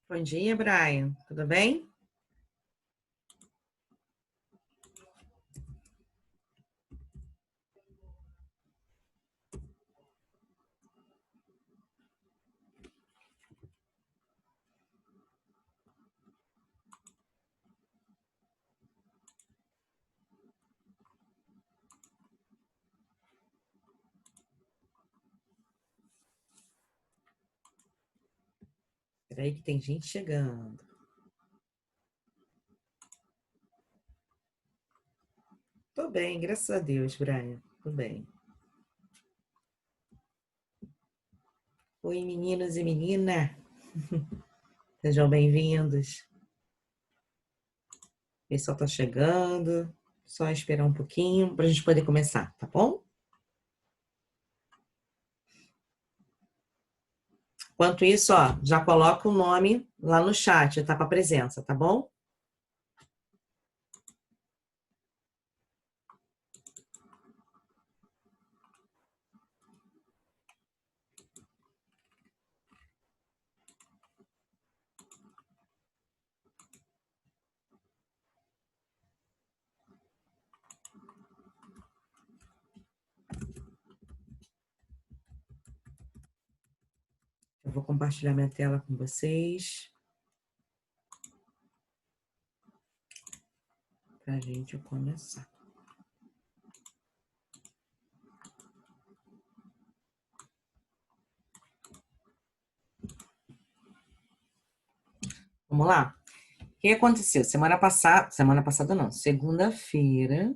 Bom dia, Brian. Tudo bem? Espera aí que tem gente chegando. Tô bem, graças a Deus, Brian. Tô bem. Oi, meninos e menina. Sejam bem-vindos. O pessoal tá chegando. Só esperar um pouquinho para a gente poder começar, tá bom? Enquanto isso, ó, já coloca o nome lá no chat, tá? Para presença, tá bom? Eu vou compartilhar minha tela com vocês para a gente começar. Vamos lá? O que aconteceu? Semana passada não, segunda-feira,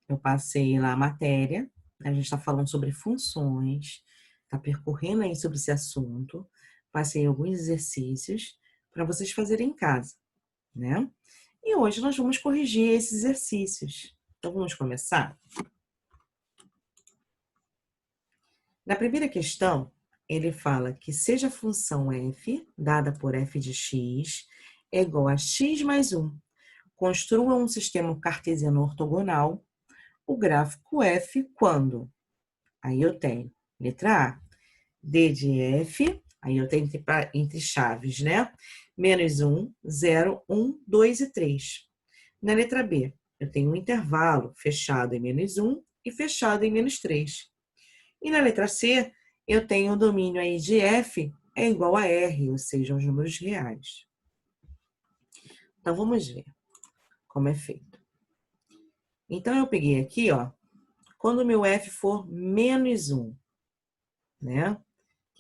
eu passei lá a matéria, a gente está falando sobre funções, está percorrendo aí sobre esse assunto, passei alguns exercícios para vocês fazerem em casa, né? E hoje nós vamos corrigir esses exercícios. Então vamos começar? Na primeira questão, ele fala que seja a função f, dada por f de x, é igual a x mais 1. Construa um sistema cartesiano ortogonal, o gráfico f quando? Aí eu tenho, letra A, d de f, aí eu tenho entre chaves, né? Menos 1, 0, 1, 2 e 3. Na letra B, eu tenho um intervalo fechado em menos 1 e fechado em menos 3. E na letra C, eu tenho o domínio aí de f é igual a R, ou seja, os números reais. Então, vamos ver como é feito. Então, eu peguei aqui, ó, quando o meu f for menos 1, né? O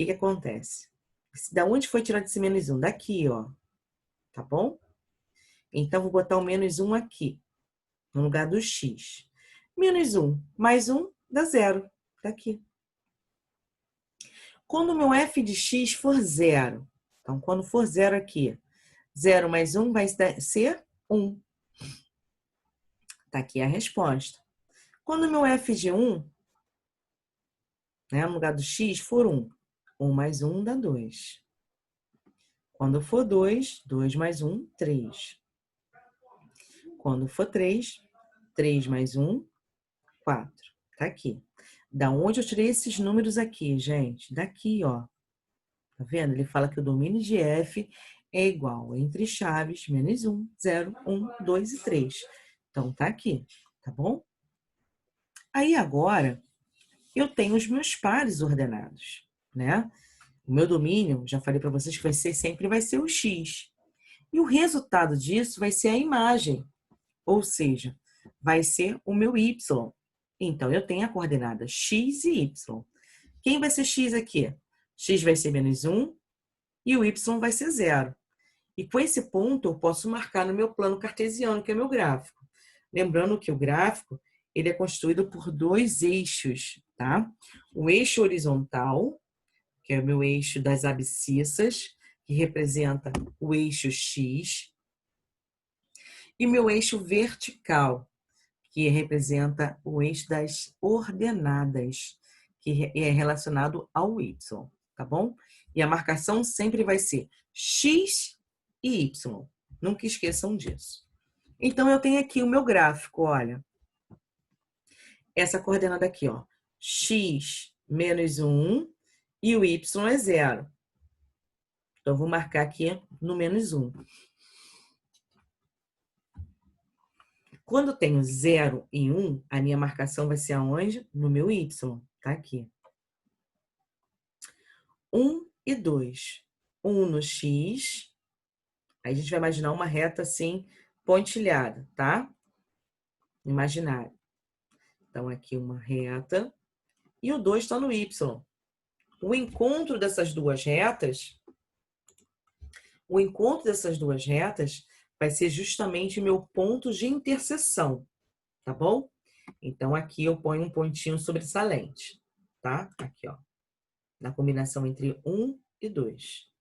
que acontece? Da onde foi tirado esse menos 1? Daqui, ó. Tá bom? Então, vou botar o menos 1 aqui, no lugar do x. Menos 1 mais 1 dá 0. Tá aqui. Quando o meu f de x for 0, então, quando for 0 aqui, 0 mais 1 vai ser 1. Tá aqui a resposta. Quando o meu f de 1, né, no lugar do x, for 1, 1 mais 1 dá 2. Quando for 2, 2 mais 1, 3. Quando for 3, 3 mais 1, 4. Tá aqui. Da onde eu tirei esses números aqui, gente? Daqui, ó. Tá vendo? Ele fala que o domínio de f é igual entre chaves menos 1, 0, 1, 2 e 3. Então, tá aqui, tá bom? Aí, agora, eu tenho os meus pares ordenados, né? O meu domínio, já falei para vocês que sempre vai ser o x. E o resultado disso vai ser a imagem, ou seja, vai ser o meu y. Então, eu tenho a coordenada x e y. Quem vai ser x aqui? X vai ser menos 1 e o y vai ser 0. E com esse ponto, eu posso marcar no meu plano cartesiano, que é meu gráfico. Lembrando que o gráfico ele é constituído por dois eixos, tá? O eixo horizontal, que é o meu eixo das abscissas, que representa o eixo X, e meu eixo vertical, que representa o eixo das ordenadas, que é relacionado ao Y. tá bom? E a marcação sempre vai ser X e Y. Nunca esqueçam disso. Então, eu tenho aqui o meu gráfico, olha. Essa coordenada aqui, ó. X menos 1 e o Y é 0. Então, eu vou marcar aqui no menos 1. Quando eu tenho 0 e 1, a minha marcação vai ser aonde? No meu Y, tá aqui. 1 e 2. 1 no X. Aí a gente vai imaginar uma reta assim, pontilhada, tá? Imaginária. Então, aqui uma reta. E o 2 está no Y. O encontro dessas duas retas vai ser justamente o meu ponto de interseção, tá bom? Então, aqui eu ponho um pontinho sobressalente, tá? Aqui, ó. Na combinação entre 1 e 2.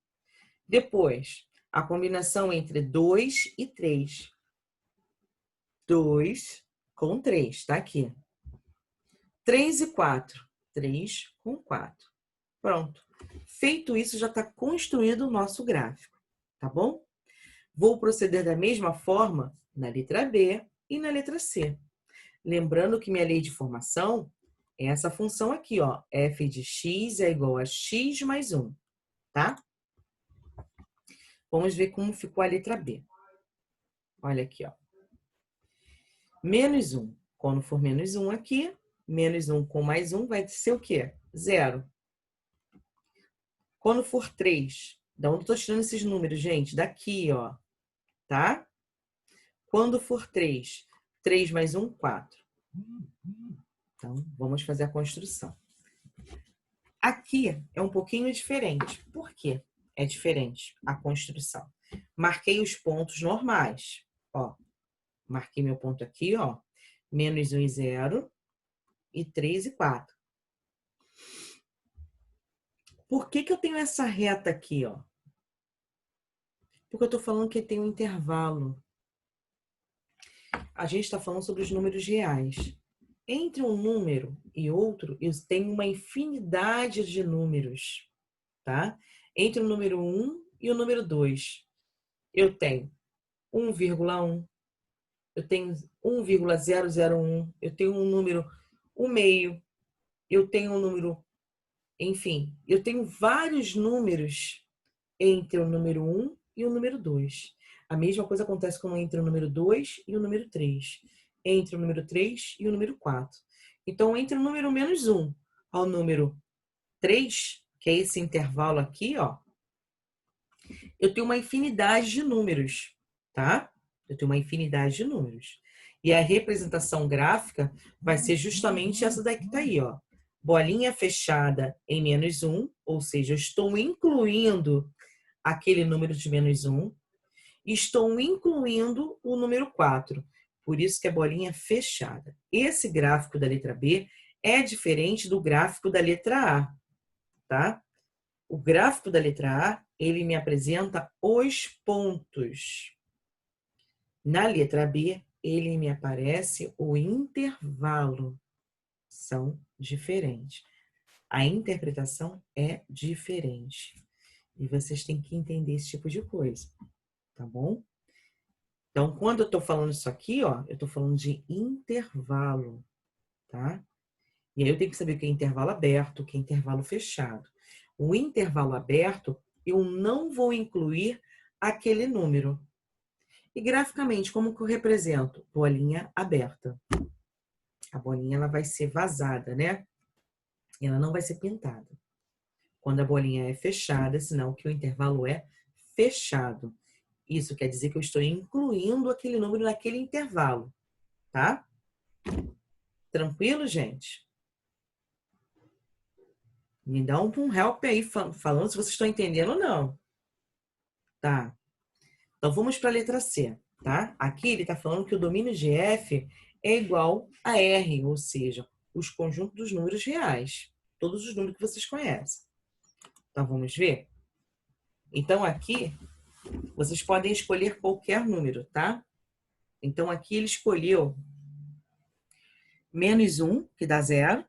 Depois, a combinação entre 2 e 3. 2 com 3, tá aqui. 3 e 4. 3 com 4. Pronto. Feito isso, já está construído o nosso gráfico, tá bom? Vou proceder da mesma forma na letra B e na letra C. Lembrando que minha lei de formação é essa função aqui, ó. F de x é igual a x mais 1, tá? Vamos ver como ficou a letra B. Olha aqui, ó. Menos 1. Quando for menos 1 aqui, menos 1 com mais 1 vai ser o quê? 0. Quando for 3, da onde eu estou tirando esses números, gente? Daqui, ó. Tá? Quando for 3, 3 mais 1, 4. Então, vamos fazer a construção. Aqui é um pouquinho diferente. Por quê? É diferente a construção. Marquei os pontos normais. Ó, marquei meu ponto aqui, ó. Menos 1 e 0. E 3 e 4. Por que eu tenho essa reta aqui, ó? Porque eu tô falando que tem um intervalo. A gente está falando sobre os números reais. Entre um número e outro, eu tenho uma infinidade de números, tá? Entre o número 1 e o número 2, eu tenho 1,1, eu tenho 1,001, eu tenho um número 1 meio, eu tenho um número, enfim, eu tenho vários números entre o número 1 e o número 2. A mesma coisa acontece como entre o número 2 e o número 3. Entre o número 3 e o número 4. Então, entre o número menos 1 ao número 3, que é esse intervalo aqui, ó, eu tenho uma infinidade de números, tá? Eu tenho uma infinidade de números. E a representação gráfica vai ser justamente essa daqui que tá aí, ó. Bolinha fechada em menos 1, ou seja, eu estou incluindo aquele número de menos 1, e estou incluindo o número 4. Por isso que é bolinha fechada. Esse gráfico da letra B é diferente do gráfico da letra A, tá? O gráfico da letra A, ele me apresenta os pontos. Na letra B, ele me aparece o intervalo. São diferentes. A interpretação é diferente. E vocês têm que entender esse tipo de coisa, tá bom? Então, quando eu tô falando isso aqui, ó, eu tô falando de intervalo, tá? E aí eu tenho que saber o que é intervalo aberto, o que é intervalo fechado. O intervalo aberto, eu não vou incluir aquele número. E graficamente, como que eu represento? Bolinha aberta. A bolinha, ela vai ser vazada, né? Ela não vai ser pintada. Quando a bolinha é fechada, sinal que o intervalo é fechado. Isso quer dizer que eu estou incluindo aquele número naquele intervalo, tá? Tranquilo, gente? Me dá um help aí falando se vocês estão entendendo ou não. Tá? Então, vamos para a letra C, tá? Aqui ele está falando que o domínio de F é igual a R, ou seja, os conjuntos dos números reais. Todos os números que vocês conhecem. Então, vamos ver? Então, aqui, vocês podem escolher qualquer número, tá? Então, aqui ele escolheu menos 1, que dá 0,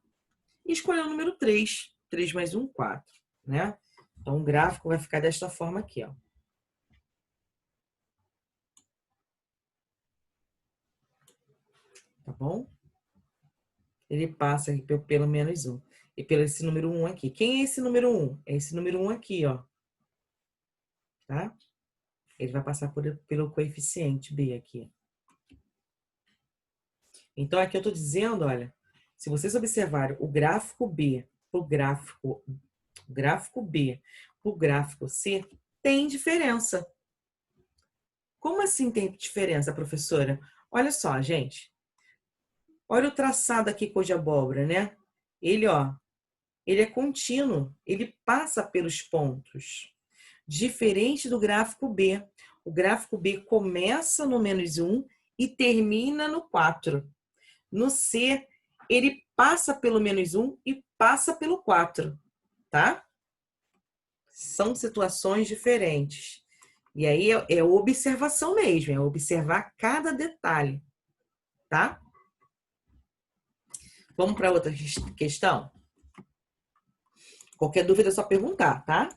e escolheu o número 3. 3 mais 1, 4. né? Então, o gráfico vai ficar desta forma aqui, ó. Tá bom? Ele passa aqui pelo menos 1. E pelo esse número 1 aqui. Quem é esse número 1? É esse número 1 aqui, ó. Tá? Ele vai passar pelo coeficiente B aqui. Então, aqui eu tô dizendo, olha, se vocês observarem o gráfico B pro gráfico B pro gráfico C, tem diferença. Como assim tem diferença, professora? Olha só, gente. Olha o traçado aqui cor de abóbora, né? Ele, ó, ele é contínuo, ele passa pelos pontos. Diferente do gráfico B. O gráfico B começa no -1 e termina no 4. No C, ele passa pelo -1 e passa pelo 4, tá? São situações diferentes. E aí é observação mesmo, é observar cada detalhe, tá? Vamos para outra questão? Qualquer dúvida é só perguntar, tá?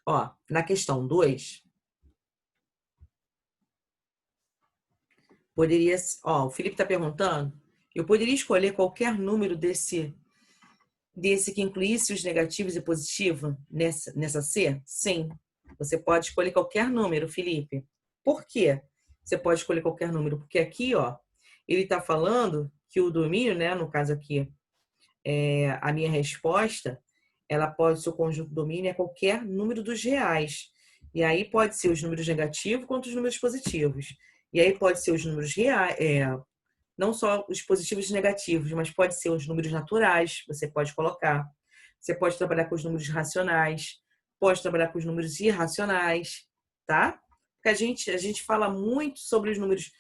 Ó, na questão 2, poderia... Ó, o Felipe está perguntando, eu poderia escolher qualquer número desse que incluísse os negativos e positivos nessa C? Sim. Você pode escolher qualquer número, Felipe. Por quê? Você pode escolher qualquer número, porque aqui, ó, ele está falando que o domínio, né, no caso aqui, a minha resposta, ela pode ser o conjunto domínio é qualquer número dos reais. E aí pode ser os números negativos quanto os números positivos. E aí pode ser os números reais, não só os positivos e negativos, mas pode ser os números naturais, você pode colocar. Você pode trabalhar com os números racionais, pode trabalhar com os números irracionais, tá? Porque a gente fala muito sobre os números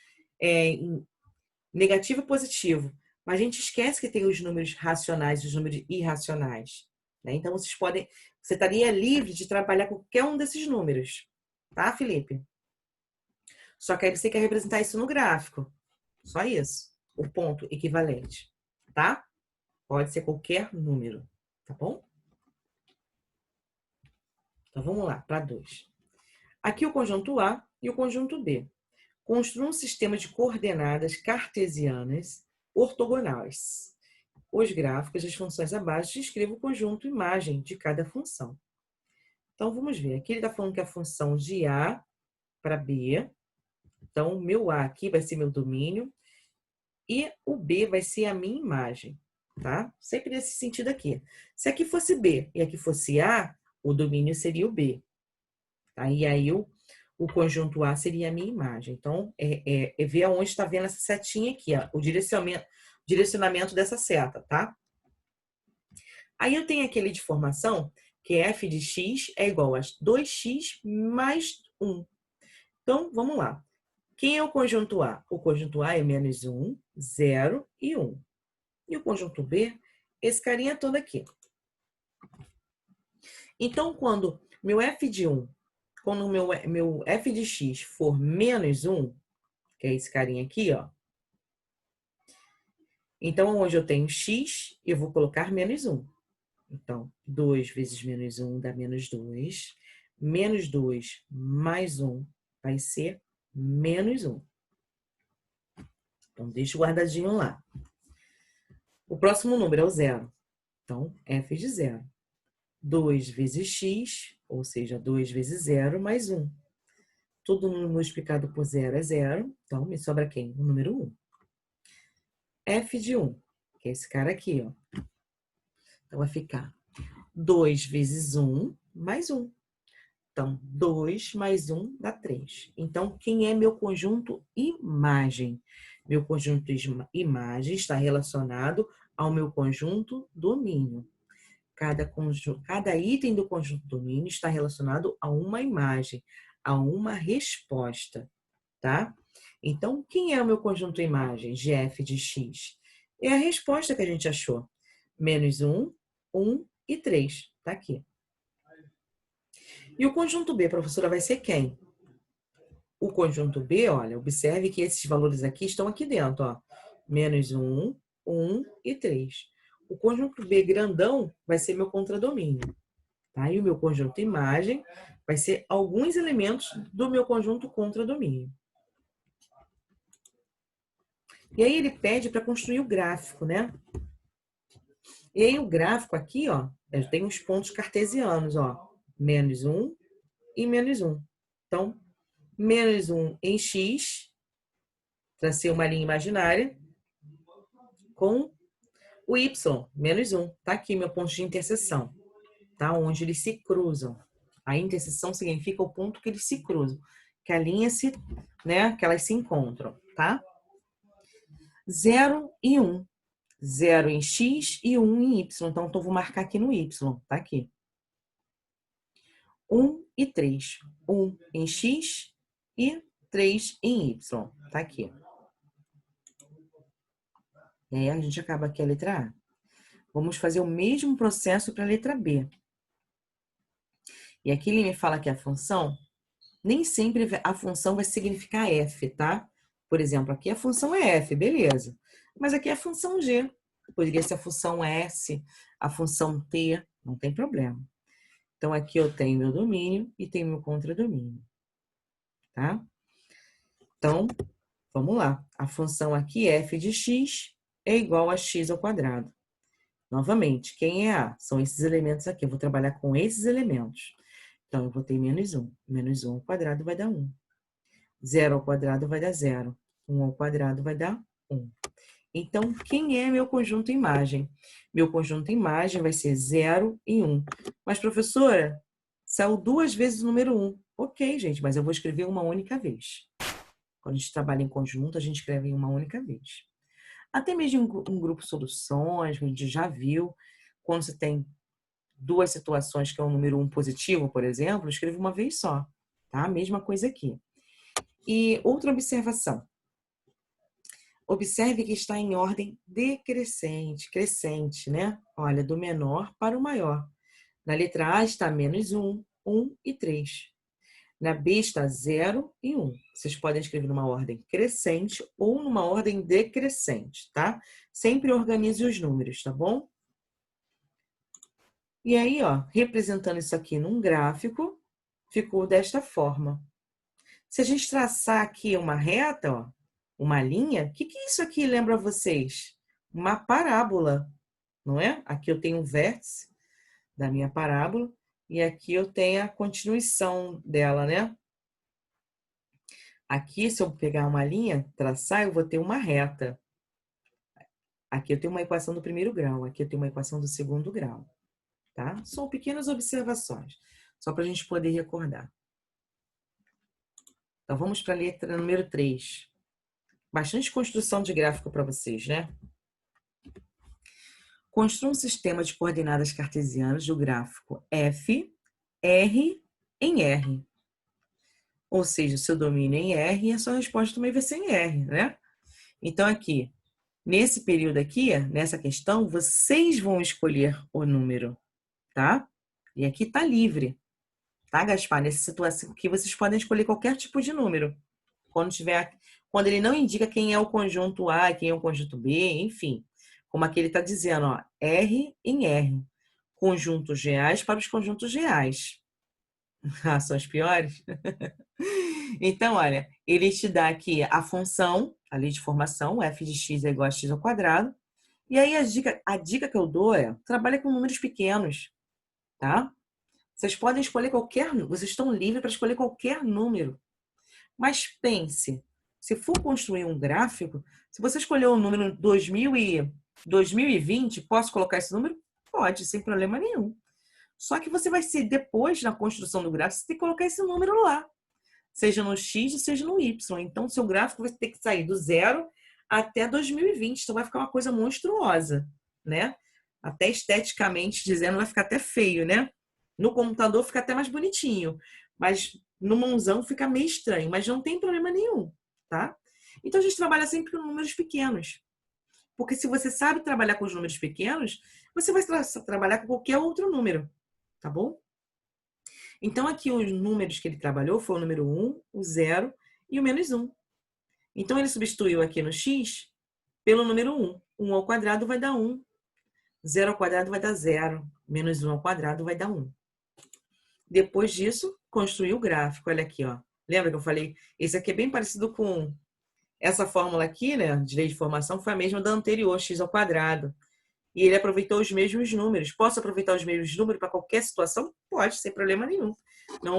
negativo e positivo, mas a gente esquece que tem os números racionais e os números irracionais, né? Então, você estaria livre de trabalhar com qualquer um desses números, tá, Felipe? Só que aí você quer representar isso no gráfico. Só isso. O ponto equivalente, tá? Pode ser qualquer número, tá bom? Então, vamos lá, para 2. Aqui o conjunto A e o conjunto B. Construa um sistema de coordenadas cartesianas ortogonais. Os gráficos das funções abaixo descrevam o conjunto imagem de cada função. Então, vamos ver. Aqui ele está falando que a função de A para B. Então, o meu A aqui vai ser meu domínio. E o B vai ser a minha imagem, tá? Sempre nesse sentido aqui. Se aqui fosse B e aqui fosse A, o domínio seria o B. Tá? E aí o conjunto A seria a minha imagem. Então, ver aonde está vendo essa setinha aqui, ó, o direcionamento dessa seta, tá? Aí eu tenho aquele de formação, que é f de x é igual a 2x mais 1. Então, vamos lá. Quem é o conjunto A? O conjunto A é -1, 0 e 1. E o conjunto B, esse carinha todo aqui. Então, quando meu f de 1, quando o meu f de x for -1, que é esse carinha aqui, ó. Então, onde eu tenho x, eu vou colocar -1. Então, 2 vezes -1 dá -2. -2 mais 1 vai ser -1. Então, deixa guardadinho lá. O próximo número é o 0. Então, f de 0. 2 vezes x, ou seja, 2 vezes 0 mais 1. Todo número multiplicado por 0 é 0. Então, me sobra quem? O número 1. F de 1, que é esse cara aqui, ó. Então, vai ficar 2 vezes 1 mais 1. Então, 2 mais 1 dá 3. Então, quem é meu conjunto imagem? Meu conjunto imagem está relacionado ao meu conjunto domínio. Cada item do conjunto domínio está relacionado a uma imagem, a uma resposta, tá? Então, quem é o meu conjunto imagem? Gf de x. É a resposta que a gente achou. -1, 1 e 3. Tá aqui. E o conjunto B, professora, vai ser quem? O conjunto B, olha, observe que esses valores aqui estão aqui dentro, ó. -1, 1 e 3. o conjunto B grandão vai ser meu contradomínio. Tá? E o meu conjunto imagem vai ser alguns elementos do meu conjunto contradomínio. E aí ele pede para construir o gráfico, né? E aí o gráfico aqui, ó, eu tenho os pontos cartesianos, ó, -1 e -1. Então, -1 em x, tracei uma linha imaginária, com o y, -1. Tá aqui meu ponto de interseção, tá? Onde eles se cruzam. A interseção significa o ponto que eles se cruzam, que a linha se, né, que elas se encontram, tá? 0 e 1. 0 em x e 1 em y. Então, eu vou marcar aqui no y, tá aqui. 1 e 3. 1 em x e 3 em y. Tá aqui. E aí, a gente acaba aqui a letra A. Vamos fazer o mesmo processo para a letra B. E aqui ele me fala que a função, nem sempre a função vai significar f, tá? Por exemplo, aqui a função é f, beleza. Mas aqui é a função g. Poderia ser a função s, a função t, não tem problema. Então, aqui eu tenho meu domínio e tenho meu contradomínio, tá? Então, vamos lá. A função aqui, f de x, é igual a x ao quadrado. Novamente, quem é A? São esses elementos aqui. Eu vou trabalhar com esses elementos. Então, eu vou ter -1. -1 ao quadrado vai dar 1. 0 ao quadrado vai dar 0. 1 ao quadrado vai dar 1. Então, quem é meu conjunto imagem? Meu conjunto imagem vai ser 0 e 1. Mas, professora, saiu 2 vezes o número 1. Ok, gente, mas eu vou escrever uma única vez. Quando a gente trabalha em conjunto, a gente escreve em uma única vez. Até mesmo um grupo soluções, a gente já viu, quando você tem duas situações que é um número 1 positivo, por exemplo, escreve uma vez só, tá? Mesma coisa aqui. E outra observação. Observe que está em ordem decrescente, crescente, né? Olha, do menor para o maior. Na letra A está -1, 1 e 3. Na B está 0 e 1. Vocês podem escrever numa ordem crescente ou numa ordem decrescente, tá? Sempre organize os números, tá bom? E aí, ó, representando isso aqui num gráfico, ficou desta forma. Se a gente traçar aqui uma reta, ó, uma linha, o que isso aqui lembra a vocês? Uma parábola, não é? Aqui eu tenho um vértice da minha parábola e aqui eu tenho a continuação dela, né? Aqui, se eu pegar uma linha, traçar, eu vou ter uma reta. Aqui eu tenho uma equação do primeiro grau, aqui eu tenho uma equação do segundo grau, tá? São pequenas observações, só para a gente poder recordar. Então, vamos para a letra número 3. Bastante construção de gráfico para vocês, né? Construa um sistema de coordenadas cartesianas do gráfico F, R em R. Ou seja, o seu domínio é em R e a sua resposta também vai ser em R, né? Então, aqui, nesse período aqui, nessa questão, vocês vão escolher o número, tá? E aqui tá livre, tá, Gaspar? Nessa situação aqui, vocês podem escolher qualquer tipo de número. Quando ele não indica quem é o conjunto A, quem é o conjunto B, enfim. Como aqui ele está dizendo, ó, R em R. Conjuntos reais para os conjuntos reais. Ah, são os piores? Então, olha, ele te dá aqui a função, a lei de formação, f de x é igual a x ao quadrado. E aí a dica que eu dou é, trabalha com números pequenos, tá? Vocês podem escolher vocês estão livres para escolher qualquer número. Mas pense, se for construir um gráfico, se você escolher o número 2020, posso colocar esse número? Pode, sem problema nenhum. Só que você vai ser, depois, na construção do gráfico, você tem que colocar esse número lá. Seja no X ou seja no Y. Então, o seu gráfico vai ter que sair do 0 até 2020. Então, vai ficar uma coisa monstruosa, né? Até esteticamente dizendo, vai ficar até feio, né? No computador fica até mais bonitinho. Mas no mãozão fica meio estranho. Mas não tem problema nenhum, tá? Então, a gente trabalha sempre com números pequenos. Porque se você sabe trabalhar com os números pequenos, você vai trabalhar com qualquer outro número, tá bom? Então, aqui os números que ele trabalhou foi o número 1, o 0 e o -1. Então, ele substituiu aqui no x pelo número 1. 1 ao quadrado vai dar 1. 0 ao quadrado vai dar 0. Menos 1 ao quadrado vai dar 1. Depois disso, construir o gráfico. Olha aqui, ó. Lembra que eu falei? Esse aqui é bem parecido com essa fórmula aqui, né? De lei de formação foi a mesma da anterior, x ao quadrado. E ele aproveitou os mesmos números. Posso aproveitar os mesmos números para qualquer situação? Pode, sem problema nenhum. Não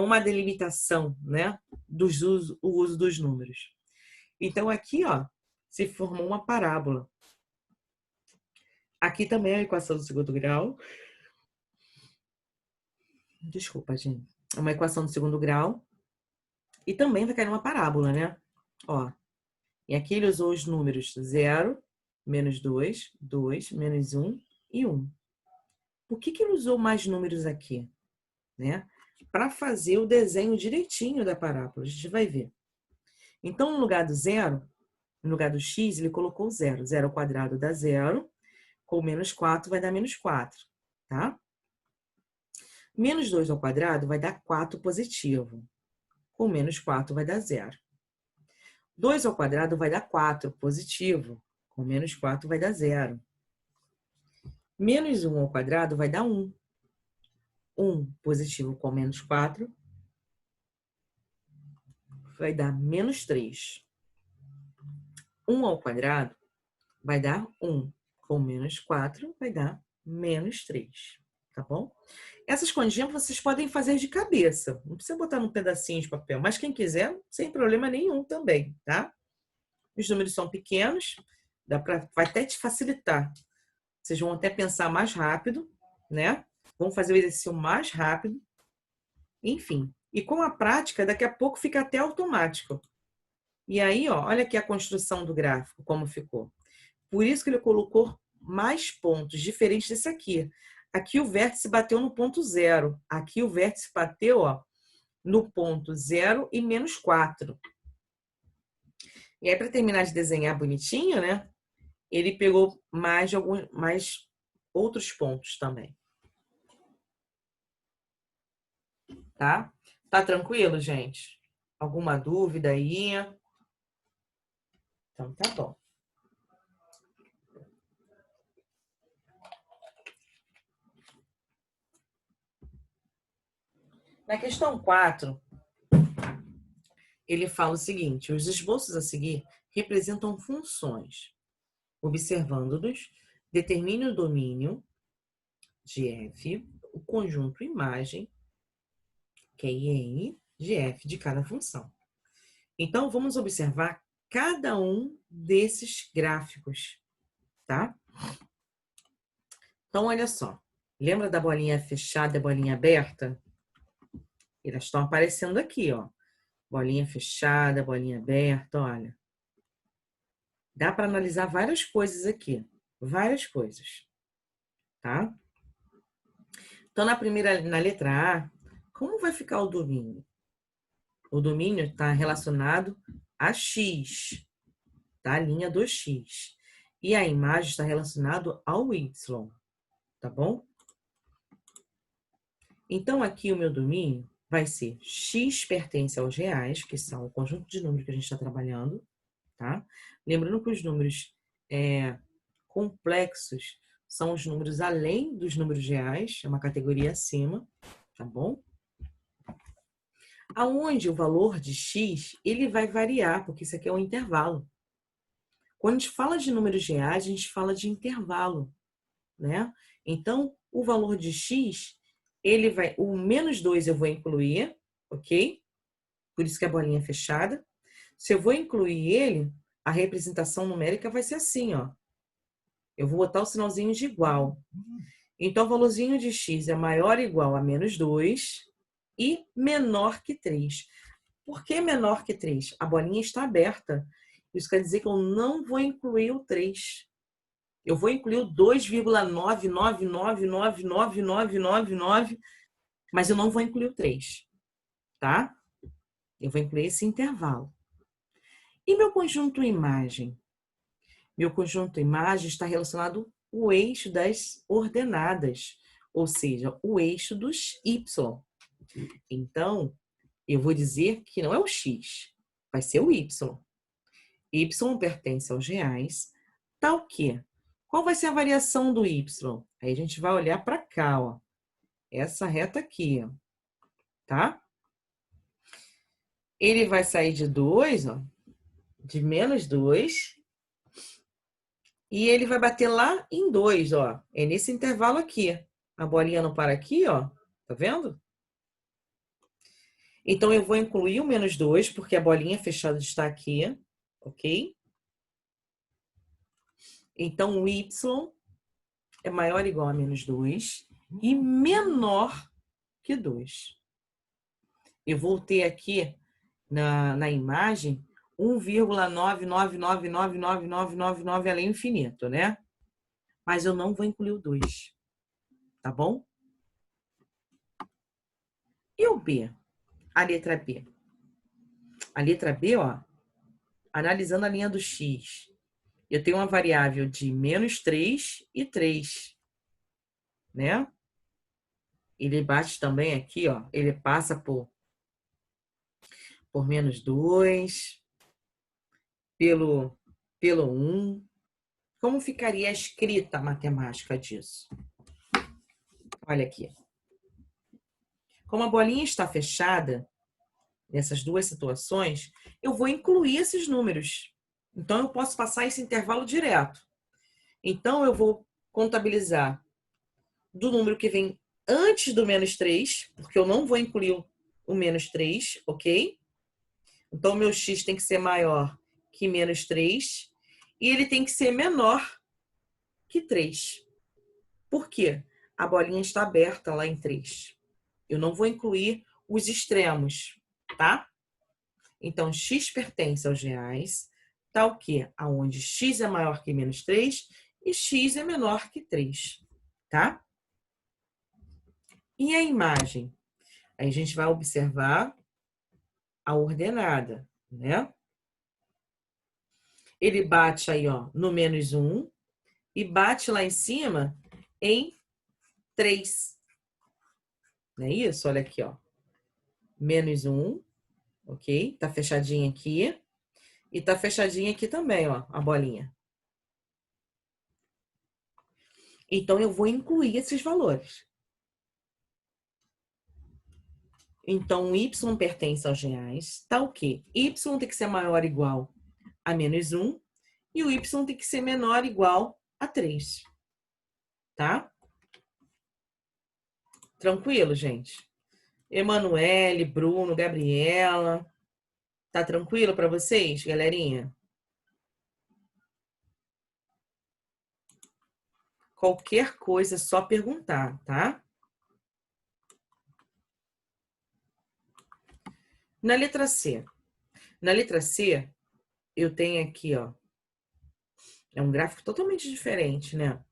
uma delimitação, né? O uso dos números. Então, aqui, ó, se formou uma parábola. Aqui também é a equação do segundo grau. Desculpa, gente. É uma equação do segundo grau. E também vai cair numa parábola, né? Ó. E aqui ele usou os números 0, menos 2, 2, menos 1 e 1. Por que ele usou mais números aqui? Né? Para fazer o desenho direitinho da parábola. A gente vai ver. Então, no lugar do 0, no lugar do x, ele colocou 0. 0 ao quadrado dá 0. Com menos 4 vai dar menos 4. Tá? Menos 2 ao quadrado vai dar 4 positivo. Com menos 4 vai dar 0. 2 ao quadrado vai dar 4 positivo. Com menos 4 vai dar 0. Menos 1 ao quadrado vai dar 1. 1 positivo com menos 4 vai dar menos 3. 1 ao quadrado vai dar 1. Com menos 4 vai dar menos 3. Tá bom? Essas continhas vocês podem fazer de cabeça. Não precisa botar num pedacinho de papel. Mas quem quiser, sem problema nenhum também, tá? Os números são pequenos. Vai até te facilitar. Vocês vão até pensar mais rápido, né? Vão fazer o exercício mais rápido. Enfim. E com a prática, daqui a pouco fica até automático. E aí, ó, olha aqui a construção do gráfico, como ficou. Por isso que ele colocou mais pontos, diferentes desse aqui. Aqui o vértice bateu no ponto 0. Aqui o vértice bateu, ó, no ponto 0 e menos 4. E aí, para terminar de desenhar bonitinho, né? Ele pegou mais outros pontos também. Tá? Tá tranquilo, gente? Alguma dúvida aí? Então, tá bom. Na questão 4, ele fala o seguinte: os esboços a seguir representam funções. Observando-nos, determine o domínio de f, o conjunto imagem, que é IN, de f de cada função. Então, vamos observar cada um desses gráficos, tá? Então, olha só. Lembra da bolinha fechada e bolinha aberta? Elas estão aparecendo aqui, ó. Bolinha fechada, bolinha aberta, olha. Dá para analisar várias coisas aqui. Várias coisas. Tá? Então, na letra A, como vai ficar o domínio? O domínio está relacionado a x, tá? A linha do x. E a imagem está relacionada ao y, tá bom? Então, aqui o meu domínio vai ser x pertence aos reais, que são o conjunto de números que a gente está trabalhando, tá? Lembrando que os números complexos são os números além dos números reais, é uma categoria acima, tá bom? Aonde o valor de x, ele vai variar, porque isso aqui é um intervalo. Quando a gente fala de números reais, a gente fala de intervalo, né? Então, o valor de x, o menos 2 eu vou incluir, ok? Por isso que a bolinha é fechada. Se eu vou incluir ele, a representação numérica vai ser assim, ó. Eu vou botar o sinalzinho de igual. Então, o valorzinho de x é maior ou igual a menos 2 e menor que 3. Por que menor que 3? A bolinha está aberta. Isso quer dizer que eu não vou incluir o 3. Eu vou incluir o 2,99999999, mas eu não vou incluir o 3, tá? Eu vou incluir esse intervalo. E meu conjunto imagem? Meu conjunto imagem está relacionado ao eixo das ordenadas, ou seja, o eixo dos y. Então, eu vou dizer que não é o x, vai ser o y. Y pertence aos reais, Tá o quê? Qual vai ser a variação do y? Aí a gente vai olhar para cá, ó. Essa reta aqui, ó. Tá? Ele vai sair de 2, ó. De -2. E ele vai bater lá em 2, ó. É nesse intervalo aqui. A bolinha não para aqui, ó. Tá vendo? Então, eu vou incluir o -2, porque a bolinha fechada está aqui, ok? Então, o y é maior ou igual a -2 e menor que 2. Eu vou ter aqui na imagem 1,9999999 além do infinito, né? Mas eu não vou incluir o 2, tá bom? E o B? A letra B. A letra B, ó, analisando a linha do X, eu tenho uma variável de -3 e 3, né? Ele bate também aqui, ó, ele passa por -2, pelo 1. Como ficaria a escrita matemática disso? Olha aqui. Como a bolinha está fechada, nessas duas situações, eu vou incluir esses números. Então, eu posso passar esse intervalo direto. Então, eu vou contabilizar do número que vem antes do -3, porque eu não vou incluir o -3, ok? Então, o meu x tem que ser maior que -3 e ele tem que ser menor que 3. Por quê? A bolinha está aberta lá em 3. Eu não vou incluir os extremos, tá? Então, x pertence aos reais, tal que aonde x é maior que -3 e x é menor que 3, tá? E a imagem? Aí a gente vai observar a ordenada, né? Ele bate aí, ó, no -1 e bate lá em cima em 3. Não é isso? Olha aqui, ó. -1, ok? Tá fechadinha aqui. E tá fechadinha aqui também, ó, a bolinha. Então, eu vou incluir esses valores. Então, o y pertence aos reais, tá o quê? Y tem que ser maior ou igual a -1 e o y tem que ser menor ou igual a 3, tá? Tranquilo, gente? Emanuele, Bruno, Gabriela, tá tranquilo para vocês, galerinha? Qualquer coisa é só perguntar, tá? Na letra C. Na letra C, eu tenho aqui, ó, é um gráfico totalmente diferente, né?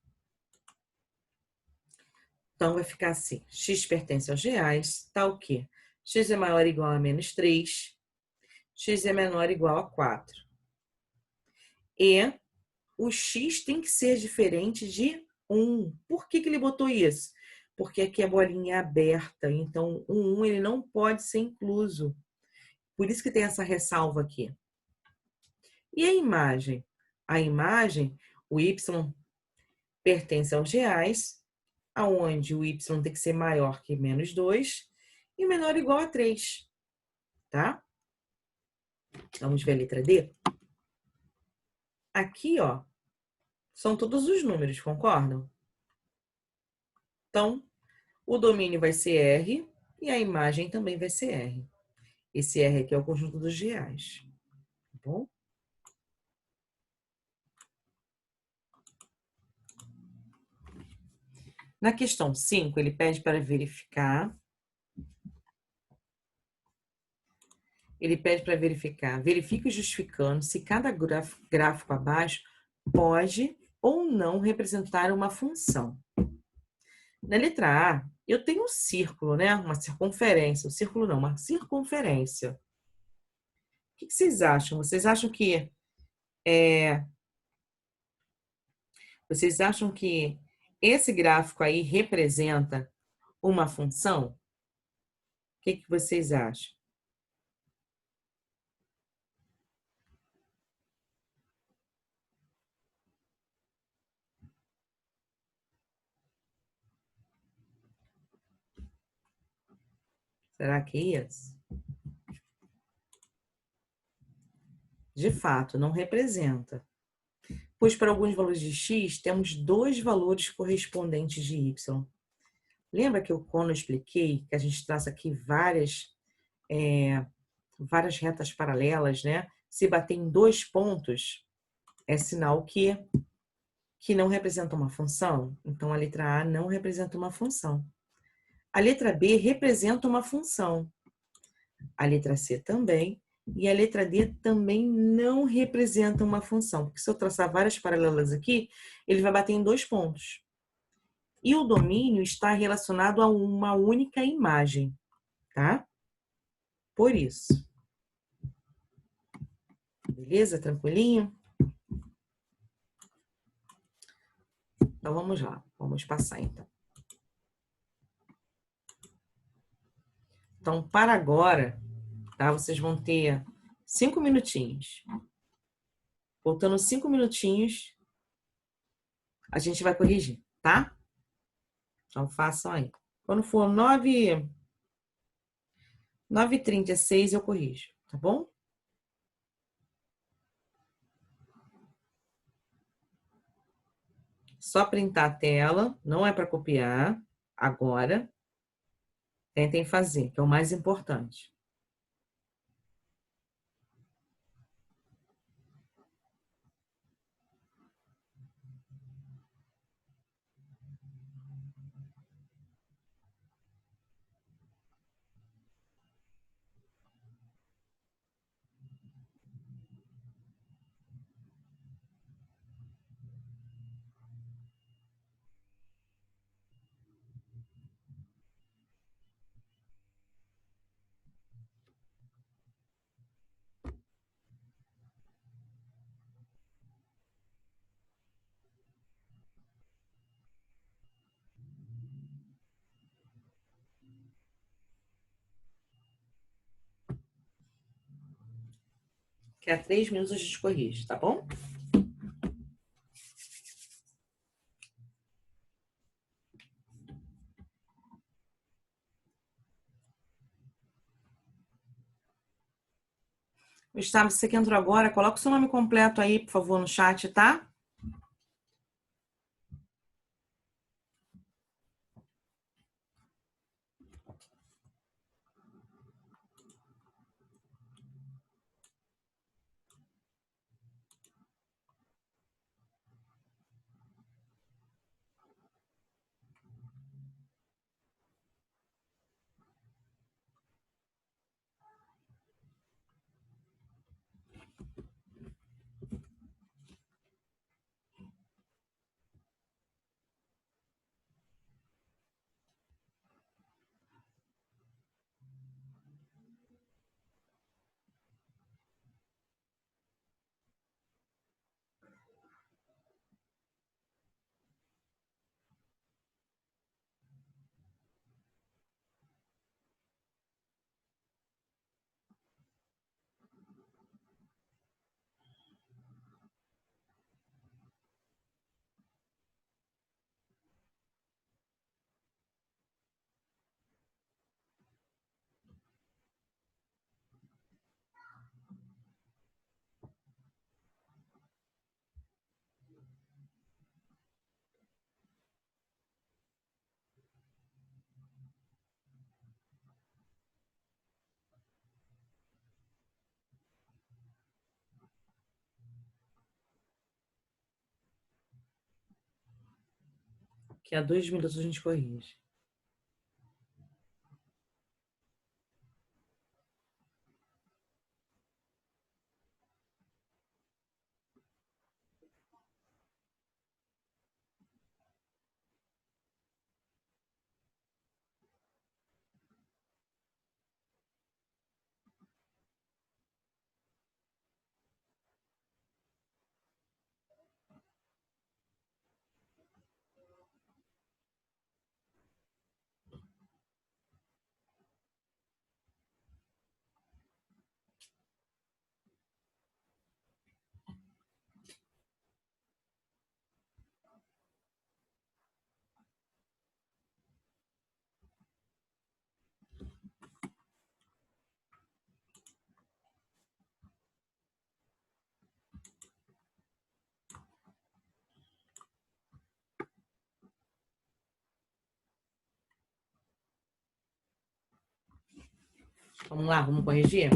Então, vai ficar assim. X pertence aos reais, tá o quê? X é maior ou igual a -3. X é menor ou igual a 4. E o X tem que ser diferente de 1. Por que ele botou isso? Porque aqui a bolinha é aberta. Então, o 1 ele não pode ser incluso. Por isso que tem essa ressalva aqui. E a imagem? A imagem, o Y pertence aos reais, aonde o y tem que ser maior que -2 e menor ou igual a 3, tá? Vamos ver a letra D? Aqui, ó, são todos os números, concordam? Então, o domínio vai ser R e a imagem também vai ser R. Esse R aqui é o conjunto dos reais, tá bom? Na questão 5, ele pede para verificar. Ele pede para verificar. Verifique justificando se cada gráfico abaixo pode ou não representar uma função. Na letra A, eu tenho um círculo, né? Uma circunferência. Um círculo não, uma circunferência. O que vocês acham? Vocês acham que esse gráfico aí representa uma função? O que vocês acham? Será que é isso? De fato, não representa. Pois para alguns valores de x, temos dois valores correspondentes de y. Lembra que quando eu expliquei que a gente traça aqui várias retas paralelas, né? Se bater em dois pontos, é sinal que não representa uma função. Então, a letra A não representa uma função. A letra B representa uma função. A letra C também. E a letra D também não representa uma função. Porque se eu traçar várias paralelas aqui, ele vai bater em dois pontos. E o domínio está relacionado a uma única imagem, tá? Por isso. Beleza? Tranquilinho? Então, vamos lá. Vamos passar, então. Então, para agora, tá? Vocês vão ter 5 minutinhos. Voltando 5 minutinhos, a gente vai corrigir, tá? Então, façam aí. Quando for 9h36, eu corrijo, tá bom? Só printar a tela, não é para copiar agora. Tentem fazer, que é o mais importante. Que a 3 minutos a gente corrige, tá bom? Gustavo, você que entrou agora, coloca o seu nome completo aí, por favor, no chat, tá? Que a 2 minutos a gente corrige. Vamos lá, vamos corrigir?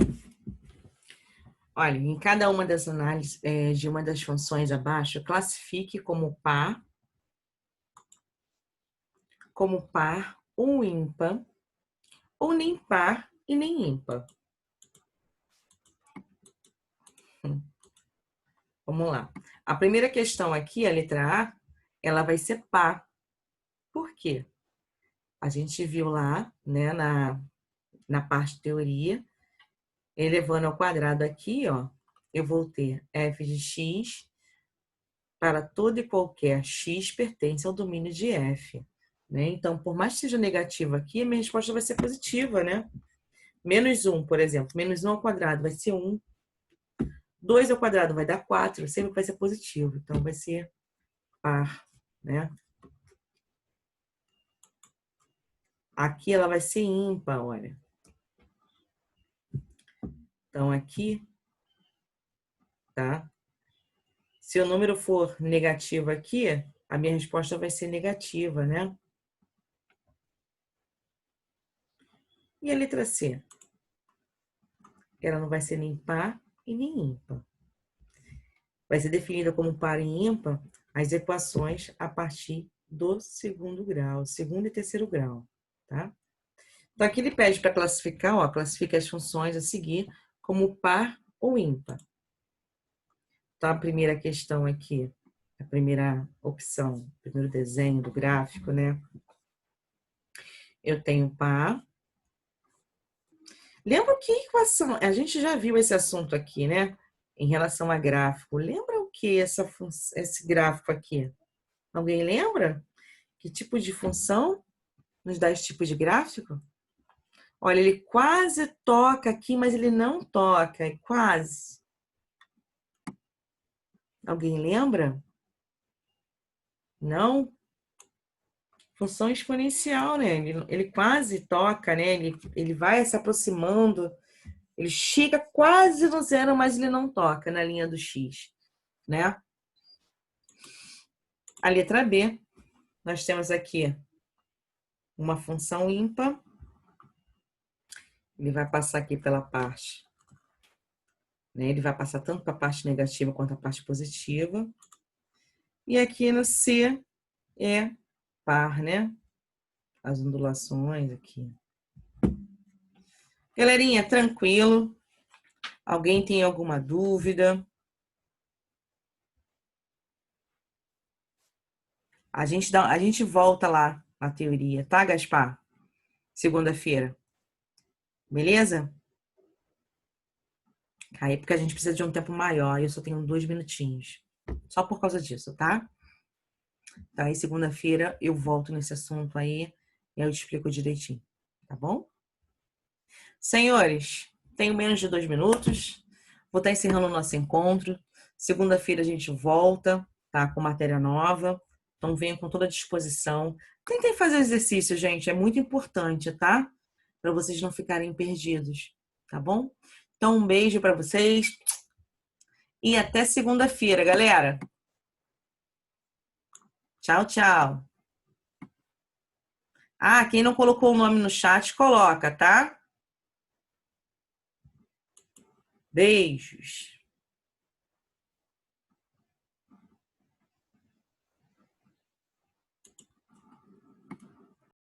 Olha, em cada uma das análises de uma das funções abaixo, classifique como par ou ímpar, ou nem par e nem ímpar. Vamos lá. A primeira questão aqui, a letra A, ela vai ser par. Por quê? A gente viu lá, né, na parte de teoria, elevando ao quadrado aqui, ó, eu vou ter f de x para todo e qualquer x pertence ao domínio de f. Né? Então, por mais que seja negativo aqui, a minha resposta vai ser positiva, né? Menos 1, por exemplo. Menos 1 ao quadrado vai ser 1. 2 ao quadrado vai dar 4. Sempre vai ser positivo. Então, vai ser par, né? Aqui ela vai ser ímpar, olha. Então, aqui, tá? Se o número for negativo aqui, a minha resposta vai ser negativa, né? E a letra C? Ela não vai ser nem par e nem ímpar. Vai ser definida como par e ímpar as equações a partir do segundo grau, segundo e terceiro grau, tá? Então, aqui ele pede para classificar, ó, classifica as funções a seguir como par ou ímpar. Então, a primeira questão aqui, a primeira opção, o primeiro desenho do gráfico, né? Eu tenho par. Lembra que equação? A gente já viu esse assunto aqui, né? Em relação a gráfico. Lembra o que esse gráfico aqui? Alguém lembra? Que tipo de função nos dá esse tipo de gráfico? Olha, ele quase toca aqui, mas ele não toca. É quase. Alguém lembra? Não? Função exponencial, né? Ele quase toca, né? Ele vai se aproximando. Ele chega quase no zero, mas ele não toca na linha do x, né? A letra B, nós temos aqui uma função ímpar. Ele vai passar aqui pela parte, né? Ele vai passar tanto para a parte negativa quanto a parte positiva. E aqui no C é par, né? As ondulações aqui. Galerinha, tranquilo? Alguém tem alguma dúvida? A gente volta lá na teoria, tá, Gaspar? Segunda-feira. Beleza? Aí, porque a gente precisa de um tempo maior, eu só tenho 2 minutinhos. Só por causa disso, tá? Tá, aí segunda-feira eu volto nesse assunto aí e eu te explico direitinho, tá bom? Senhores, tenho menos de 2 minutos. Vou estar encerrando o nosso encontro. Segunda-feira a gente volta, tá? Com matéria nova. Então venham com toda a disposição. Tentem fazer o exercício, gente. É muito importante, tá? Para vocês não ficarem perdidos, tá bom? Então um beijo para vocês e até segunda-feira, galera. Tchau, tchau. Ah, quem não colocou o nome no chat, coloca, tá? Beijos.